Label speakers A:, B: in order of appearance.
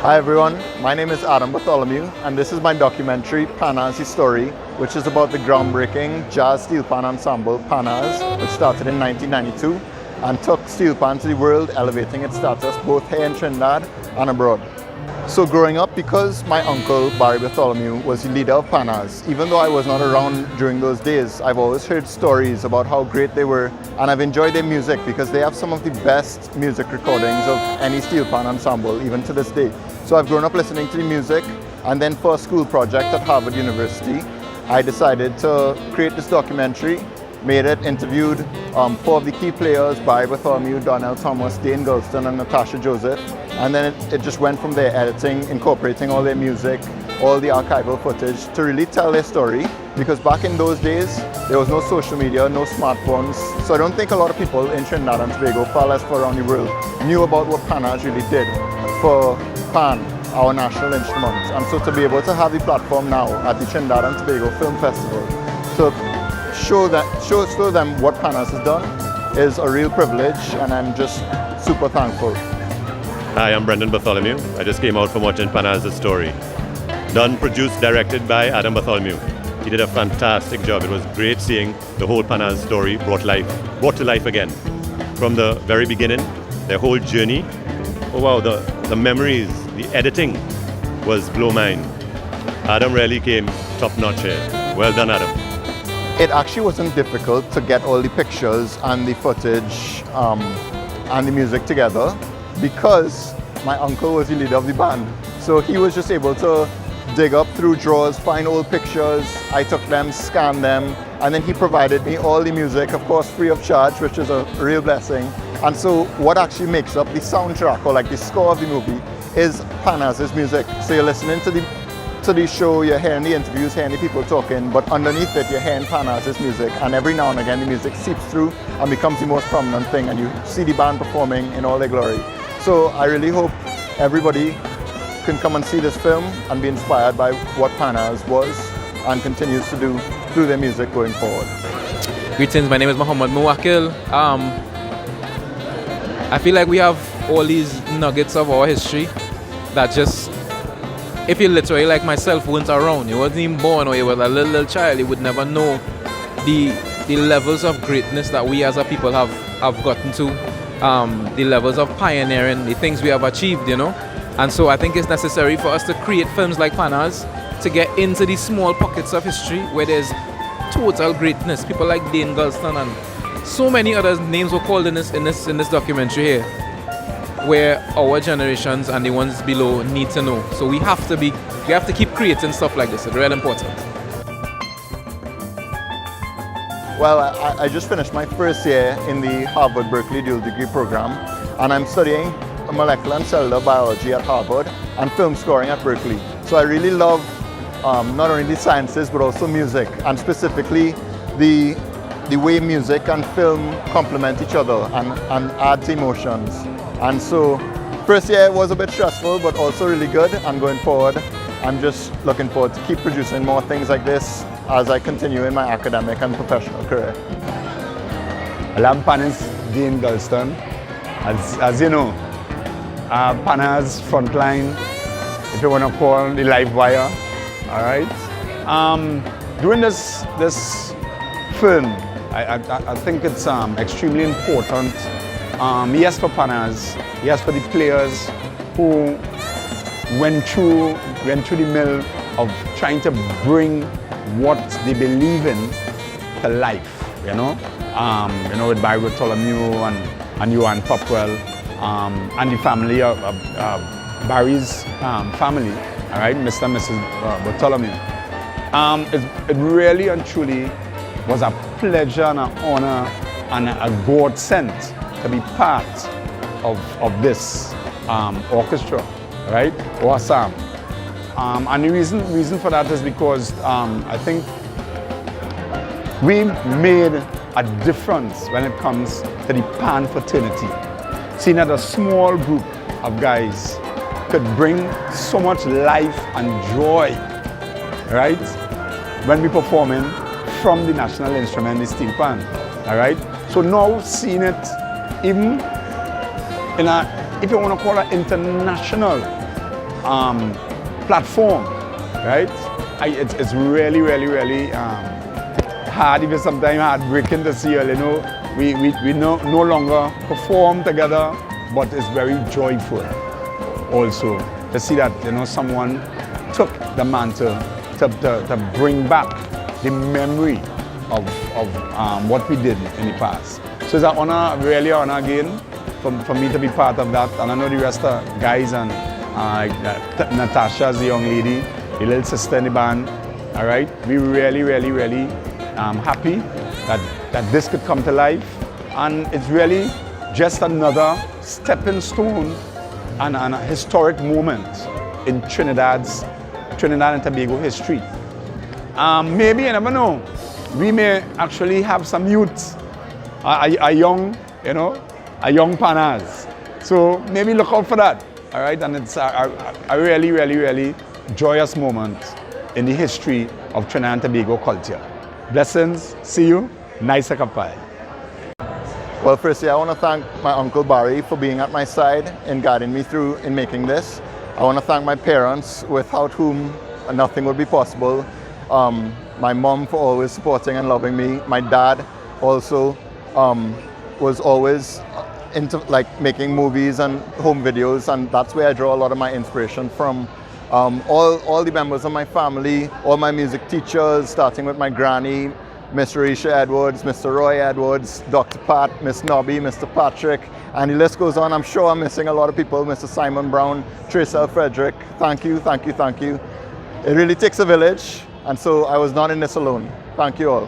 A: Hi everyone, my name is Adam Bartholomew and this is my documentary Panazz The Story, which is about the groundbreaking jazz steelpan ensemble Panazz, which started in 1992 and took steelpan to the world, elevating its status both here in Trinidad and abroad. So growing up, because my uncle Barry Bartholomew was the leader of Panazz, even though I was not around during those days, I've always heard stories about how great they were, and I've enjoyed their music because they have some of the best music recordings of any steelpan ensemble, even to this day. So I've grown up listening to the music, and then for a school project at Harvard University, I decided to create this documentary, made it, interviewed 4 of the key players, Barry Bartholomew, Donnell Thomas, Dane Gulston and Natasha Joseph, and then it just went from there, editing, incorporating all their music, all the archival footage to really tell their story, because back in those days there was no social media, no smartphones, so I don't think a lot of people in Trinidad and Tobago, far less for around the world, knew about what Panazz really did for Pan, our national instrument. And so to be able to have the platform now at the Trinidad and Tobago Film Festival to show them what Panazz has done is a real privilege, and I'm just super thankful.
B: Hi, I'm Brendan Bartholomew. I just came out from watching Panazz The Story. Done, produced, directed by Adam Bartholomew. He did a fantastic job. It was great seeing the whole Panazz story brought to life again. From the very beginning, their whole journey. Oh wow, the memories, the editing was blow mind. Adam really came top notch here. Well done, Adam.
A: It actually wasn't difficult to get all the pictures and the footage and the music together, because my uncle was the leader of the band. So he was just able to dig up through drawers, find old pictures. I took them, scanned them, and then he provided me all the music, of course free of charge, which is a real blessing. And so what actually makes up the soundtrack, or like the score of the movie, is Panazz's music. So you're listening to the show, you're hearing the interviews, hearing the people talking, but underneath it you're hearing Panazz's music, and every now and again the music seeps through and becomes the most prominent thing, and you see the band performing in all their glory. So I really hope everybody can come and see this film and be inspired by what Panazz was and continues to do through their music going forward.
C: Greetings, my name is Muhammad Muwakil. I feel like we have all these nuggets of our history that just, if you literally like myself weren't around, you wasn't even born, or you was a little child, you would never know the levels of greatness that we as a people have gotten to, the levels of pioneering, the things we have achieved, you know. And so I think it's necessary for us to create films like Panazz to get into these small pockets of history where there's total greatness. People like Dane Gulston and so many other names were called in this documentary here, where our generations and the ones below need to know. So we have to keep creating stuff like this. It's really important.
A: Well, I just finished my first year in the Harvard Berkeley dual degree program, and I'm studying molecular and cellular biology at Harvard and film scoring at Berkeley. So I really love not only the sciences but also music, and specifically the way music and film complement each other and add emotions. And so first year was a bit stressful but also really good, and going forward I'm just looking forward to keep producing more things like this as I continue in my academic and professional career.
D: I'm Panazz Dane Gulston. As you know, Panazz Frontline, if you want to call the live wire, all right? During this film, I think it's extremely important, yes for Panazz, yes for the players who went through the mill of trying to bring what they believe in to life, you know? With Barry Bartholomew and Johan Popwell, and the family of Barry's family, all right, Mr. and Mrs. Bartholomew. It really and truly was a pleasure and an honor and a godsend to be part of this orchestra, right? Awesome. And the reason for that is because I think we made a difference when it comes to the Pan fraternity. Seeing that a small group of guys could bring so much life and joy, right, when we performing from the national instrument, the steelpan, all right? So now seeing it even in a, if you want to call it international platform, right? It's really, really, really hard, even sometimes heartbreaking to see, you know, we no longer perform together, but it's very joyful also to see that, you know, someone took the mantle to bring back the memory of what we did in the past. So it's an honor, really an honor again for me to be part of that. And I know the rest of the guys and Natasha's the young lady, the little sister in the band. All right, we really, really, really happy that this could come to life. And it's really just another stepping stone and a historic moment in Trinidad and Tobago history. Maybe, you never know, we may actually have some youth, a young Panazz. So maybe look out for that, all right? And it's a really, really, really joyous moment in the history of Trinidad and Tobago culture. Blessings, see you, nice akapai.
A: Well, firstly, I want to thank my Uncle Barry for being at my side and guiding me through in making this. I want to thank my parents, without whom nothing would be possible. My mom for always supporting and loving me. My dad also was always into making movies and home videos, and that's where I draw a lot of my inspiration from. All the members of my family, all my music teachers, starting with my granny, Miss Risha Edwards, Mr. Roy Edwards, Dr. Pat, Miss Nobby, Mr. Patrick, and the list goes on. I'm sure I'm missing a lot of people, Mr. Simon Brown, Teresa Frederick. Thank you, thank you, thank you. It really takes a village, and so I was not in this alone. Thank you all.